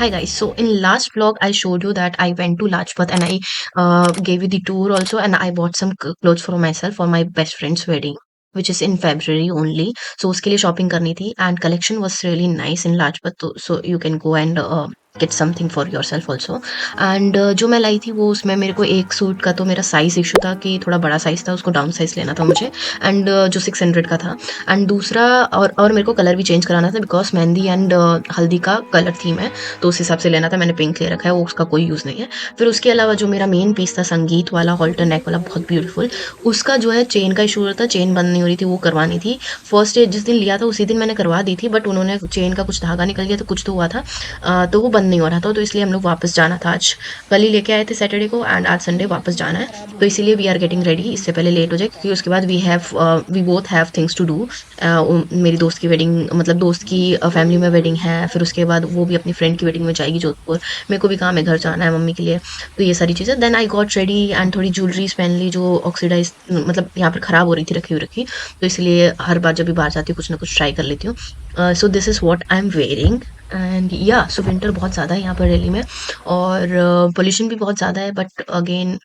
Hi guys. So in last vlog, I showed you that I went to Lajpat and I gave you the tour also, and I bought some clothes for myself for my best friend's wedding, which is in February only. So उसके लिए shopping करनी थी, and collection was really nice in Lajpat. So you can go and get something for yourself also. And जो मैं लाई थी वो उसमें मेरे को एक सूट का तो मेरा साइज इशू था कि थोड़ा बड़ा साइज था, उसको डाउन साइज लेना था मुझे, एंड जो 600 का था। एंड दूसरा और मेरे को कलर भी चेंज कराना था बिकॉज मेहंदी एंड हल्दी का कलर थीम है, तो उस हिसाब से लेना था। मैंने पिंक ले रखा है, वो उसका कोई यूज़ नहीं है। फिर उसके अलावा जो मेरा मेन पीस था संगीत वाला हॉल्टर नेक वाला, बहुत ब्यूटीफुल, उसका जो है चेन का इशू था, चेन बंद नहीं हो रही थी, वो करवानी थी। फर्स्ट डे जिस दिन लिया था उसी दिन मैंने करवा दी थी, बट उन्होंने चेन का कुछ धागा निकल गया तो कुछ तो हुआ था, तो वो बंद नहीं हो रहा था, तो इसलिए हम लोग वापस जाना था। आज कल ही लेके आए थे सैटरडे को, एंड आज संडे वापस जाना है, तो इसीलिए वी आर गेटिंग रेडी, इससे पहले लेट हो जाए, क्योंकि उसके बाद we both have things to do. मेरी दोस्त की वेडिंग, मतलब दोस्त की फैमिली में वेडिंग है, फिर उसके बाद वो भी अपनी फ्रेंड की वेडिंग में जाएगी जोधपुर। मेरे को भी काम है, घर जाना है मम्मी के लिए, तो ये सारी चीज़ें। Then I got ready and थोड़ी ज्वेलरीज पहन ली जो ऑक्सीडाइज, मतलब यहाँ पर ख़राब हो रही थी रखी हुई रखी, तो इसलिए हर बार जब भी बाहर जाती हूँ कुछ ना कुछ ट्राई कर लेती हूँ। So this is what I am wearing. And या सो विंटर बहुत ज़्यादा है यहाँ पर दिल्ली में, और पोल्यूशन भी बहुत ज़्यादा है, बट अगेन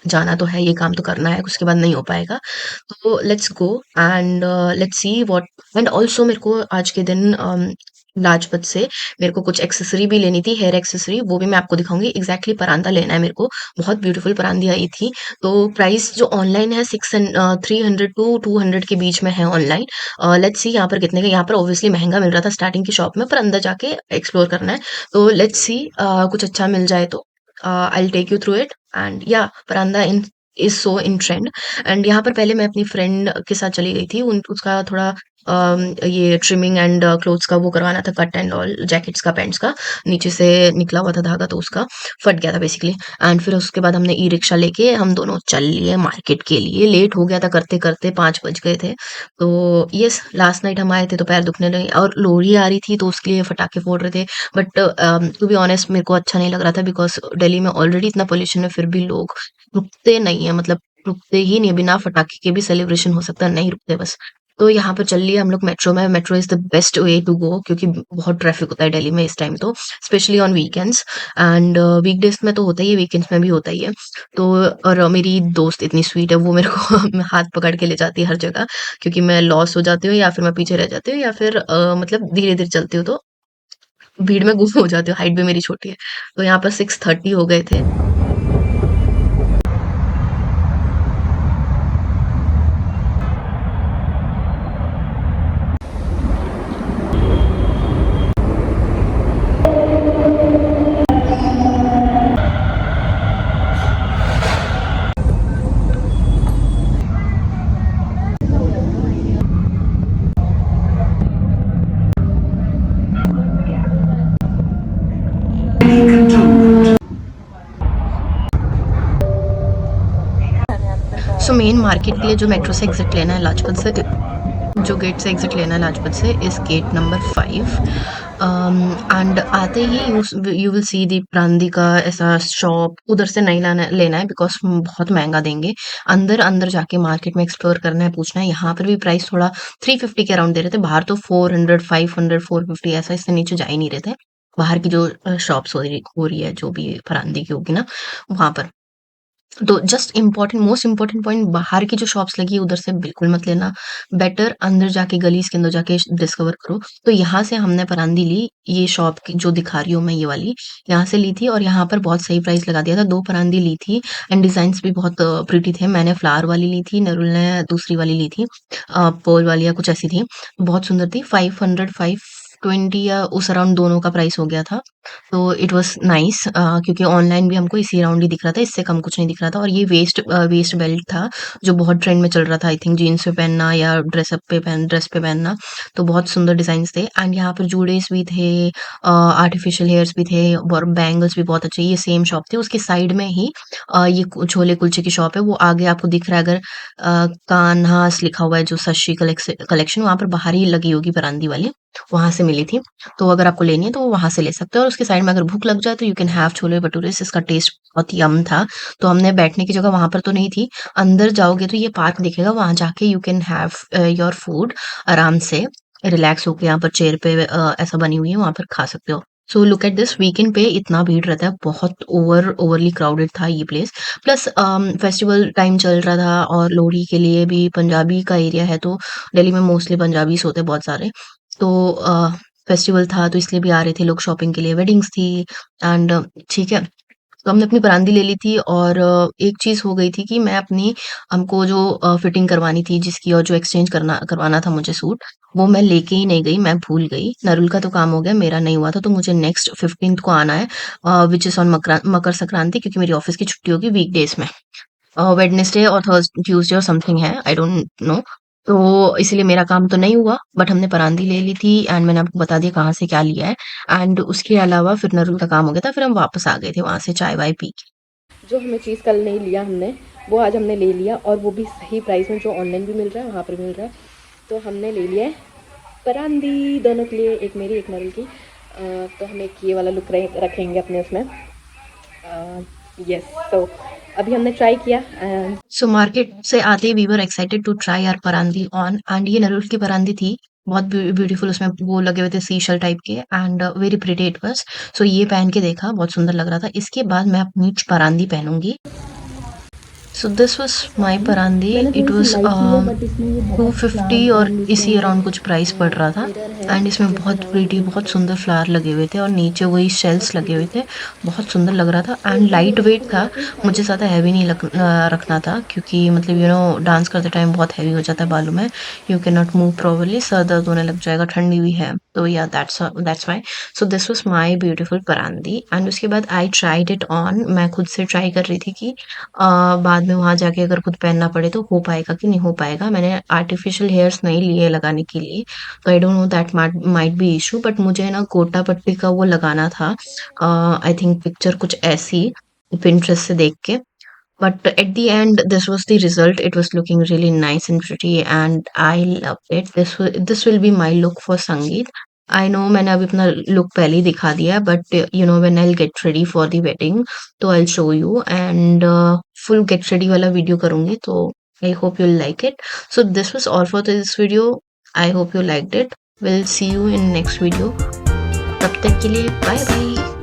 जाना तो है, ये काम तो करना है, उसके बाद नहीं हो पाएगा। तो let's go and let's see what. And also मेरे को आज के दिन लाजपत से मेरे को कुछ एक्सेसरी भी लेनी थी, हेयर एक्सेसरी, वो भी मैं आपको दिखाऊंगी। एग्जैक्टली परांदा लेना है मेरे को, बहुत ब्यूटीफुल परांदी आई थी। तो प्राइस जो ऑनलाइन है 300 टू 200 के बीच में है ऑनलाइन। लेट्स सी यहाँ पर कितने का। यहाँ पर ऑब्वियसली महंगा मिल रहा था स्टार्टिंग की शॉप में, पर अंदर जाके एक्सप्लोर करना है। तो लेट्स सी कुछ अच्छा मिल जाए तो I will take you through it. And या paranda in is so in trend. And यहाँ पर पहले मैं अपनी फ्रेंड के साथ चली गई थी, उन उसका थोड़ा ये ट्रिमिंग एंड क्लोथ्स का वो करवाना था, कट एंड ऑल, जैकेट्स का, पैंट्स का, नीचे से निकला हुआ था धागा तो उसका फट गया था बेसिकली। एंड फिर उसके बाद हमने ई रिक्शा लेके हम दोनों चल लिए मार्केट के लिए। लेट हो गया था करते करते, 5 बज गए थे। तो यस, लास्ट नाइट हम आए थे तो पैर दुखने लगे, और लोहड़ी आ रही थी तो उसके लिए फटाके फोड़ रहे थे। बट टू बी ऑनेस्ट मेरे को अच्छा नहीं लग रहा था, बिकॉज दिल्ली में ऑलरेडी इतना पोल्यूशन है, फिर भी लोग रुकते नहीं है, मतलब रुकते ही नहीं, बिना फटाके के भी सेलिब्रेशन हो सकता है, नहीं रुकते बस। तो यहाँ पर चल लिए हम लोग मेट्रो में। Metro is the best way to go, क्योंकि बहुत ट्रैफिक होता है दिल्ली में इस टाइम तो, specially on weekends. And weekdays में तो होता ही है, वीकेंड्स में भी होता ही है। तो और मेरी दोस्त इतनी स्वीट है, वो मेरे को हाथ पकड़ के ले जाती है हर जगह, क्योंकि मैं लॉस हो जाती हूँ या फिर मैं पीछे रह जाती हूँ, या फिर मतलब धीरे धीरे चलती हूँ तो भीड़ में गुम हो जाती हूँ। हाइट भी मेरी छोटी है। तो यहाँ पर 6:30 हो गए थे। सो मेन मार्केट के लिए जो मेट्रो से एग्जिट लेना है लाजपत से, जो गेट से एग्जिट लेना है लाजपत से, इस गेट नंबर 5। एंड आते ही यू विल सी दी प्रांदी का ऐसा शॉप, उधर से नहीं लेना है, बिकॉज बहुत महंगा देंगे। अंदर अंदर जाके मार्केट में एक्सप्लोर करना है, पूछना है। यहाँ पर भी प्राइस थोड़ा 350 के अराउंड दे रहे थे, बाहर तो 400, 500, 450, ऐसा, इससे नीचे जा ही नहीं रहे थे। बाहर की जो शॉप्स हो रही है, जो भी फरांदी की होगी ना, वहां पर। तो just important, most important point, बाहर की जो शॉप्स लगी है उधर से बिल्कुल मत लेना। बेटर अंदर जाके, गलीज के अंदर जाके डिस्कवर करो। तो यहाँ से हमने परांदी ली, ये शॉप की जो दिखा रही हूँ मैं, ये वाली यहाँ से ली थी, और यहाँ पर बहुत सही प्राइस लगा दिया था। 2 परांदी ली थी, एंड डिजाइन भी बहुत प्रिटी थे। मैंने फ्लावर वाली ली थी, नरुल ने दूसरी वाली ली थी, पर्ल वाली या कुछ ऐसी थी, बहुत सुंदर थी। 500, 520 या उस अराउंड दोनों का प्राइस हो गया था। तो इट वाज नाइस, क्योंकि ऑनलाइन भी हमको इसी अराउंड ही दिख रहा था, इससे कम कुछ नहीं दिख रहा था। और ये वेस्ट बेल्ट था, जो बहुत ट्रेंड में चल रहा था, आई थिंक जीन्स पे पहनना या ड्रेस पे पहनना। तो बहुत सुंदर डिजाइन थे। एंड यहाँ पर जूड़ेस भी थे, आर्टिफिशियल हेयर्स भी थे, और बैंगल्स भी बहुत अच्छे। ये सेम शॉप थी, उसके साइड में ही ये छोले कुलचे की शॉप है, वो आगे आपको दिख रहा है अगर, कान्हास लिखा हुआ है, जो सशी कलेक्शन, वहां पर बाहर ही लगी होगी बरांदी वाली, वहां से मिली थी। तो अगर आपको लेनी है तो वो वहां से ले सकते हो। और उसके साइड में अगर भूख लग जाए तो you can have chole bhature, इसका टेस्ट बहुत यम था। तो हमने बैठने की जगह वहां पर तो नहीं थी, अंदर जाओगे तो ये पार्क दिखेगा, वहां जाके you can have your food आराम से, रिलैक्स होके। यहाँ पर चेयर पे ऐसा बनी हुई है, वहां पर खा सकते हो। So look at this, weekend पे इतना भीड़ रहता है, बहुत ओवरली क्राउडेड था ये प्लेस। प्लस फेस्टिवल टाइम चल रहा था और लोहड़ी के लिए भी पंजाबी का एरिया है, तो दिल्ली में मोस्टली पंजाबीज़ होते हैं बहुत सारे। तो फेस्टिवल था तो इसलिए भी आ रहे थे लोग शॉपिंग के लिए, वेडिंग्स थी एंड ठीक है। तो हमने अपनी परांदी ले ली थी और एक चीज़ हो गई थी कि मैं अपनी हमको जो फिटिंग करवानी थी जिसकी और जो एक्सचेंज करवाना था मुझे सूट, वो मैं लेके ही नहीं गई, मैं भूल गई। नरुल का तो काम हो गया, मेरा नहीं हुआ था, तो मुझे नेक्स्ट 15th को आना है, which is on Makar Sankranti, क्योंकि मेरी ऑफ़िस की छुट्टी होगी वीकडेज़ में। वेडनेसडे और ट्यूसडे और समथिंग है, आई डोंट नो। तो इसीलिए मेरा काम तो नहीं हुआ, बट हमने परांदी ले ली थी एंड मैंने आपको बता दिया कहाँ से क्या लिया है। एंड उसके अलावा फिर नरुल का काम हो गया था, फिर हम वापस आ गए थे वहाँ से चाय वाय पी के। जो हमें चीज़ कल नहीं लिया हमने, वो आज हमने ले लिया, और वो भी सही प्राइस में, जो ऑनलाइन भी मिल रहा है वहाँ पर मिल रहा है। तो हमने ले लिया है परांदी दोनों के लिए, एक मेरी एक नरुल की। तो हम एक ये वाला लुक रखेंगे अपने उसमें। यस, तो अभी हमने ट्राई किया एंड सो मार्केट से आते ही we were excited to try our parandi on, and ये नरुल की परांदी थी, बहुत ब्यूटीफुल, उसमें वो लगे हुए थे सीशल टाइप के and very pretty it was. So ये पहन के देखा, बहुत सुंदर लग रहा था। इसके बाद मैं अपनी parandi पहनूंगी। So this was my parandi, it was 250 और इसी अराउंड कुछ प्राइस पड़ रहा था। एंड इसमें बहुत प्रीटी, बहुत सुंदर फ्लावर लगे हुए थे और नीचे वही शेल्स लगे हुए थे, बहुत सुंदर लग रहा था एंड लाइट वेट था। मुझे ज़्यादा हैवी नहीं रखना था, क्योंकि मतलब डांस करते टाइम बहुत हैवी हो जाता है बालों में, you can not move properly, सर दर्द होने लग जाएगा, ठंडी भी है, तो या that's why. So this was my beautiful parandi and उसके बाद आई ट्राइड इट ऑन, मैं खुद से ट्राई कर रही थी कि बाद में वहाँ जाके अगर खुद पहनना पड़े तो हो पाएगा कि नहीं हो पाएगा। मैंने आर्टिफिशियल हेयर्स नहीं लिए लगाने के लिए, तो I don't know that might be issue, but मुझे ना गोटा पट्टी का वो लगाना था। आई थिंक पिक्चर कुछ ऐसी पिंटरेस्ट से देख के, but at the end this was the result. It was looking really nice and pretty and I loved it. This will be my look for Sangeet. I know मैंने अभी अपना look पहले ही दिखा दिया है, but when I'll get ready for the wedding तो I'll show you and full get ready वाला video करूंगी, तो I hope you'll like it. So this was all for this video. I hope you liked it. We'll see you in next video. तब तक के लिए bye bye.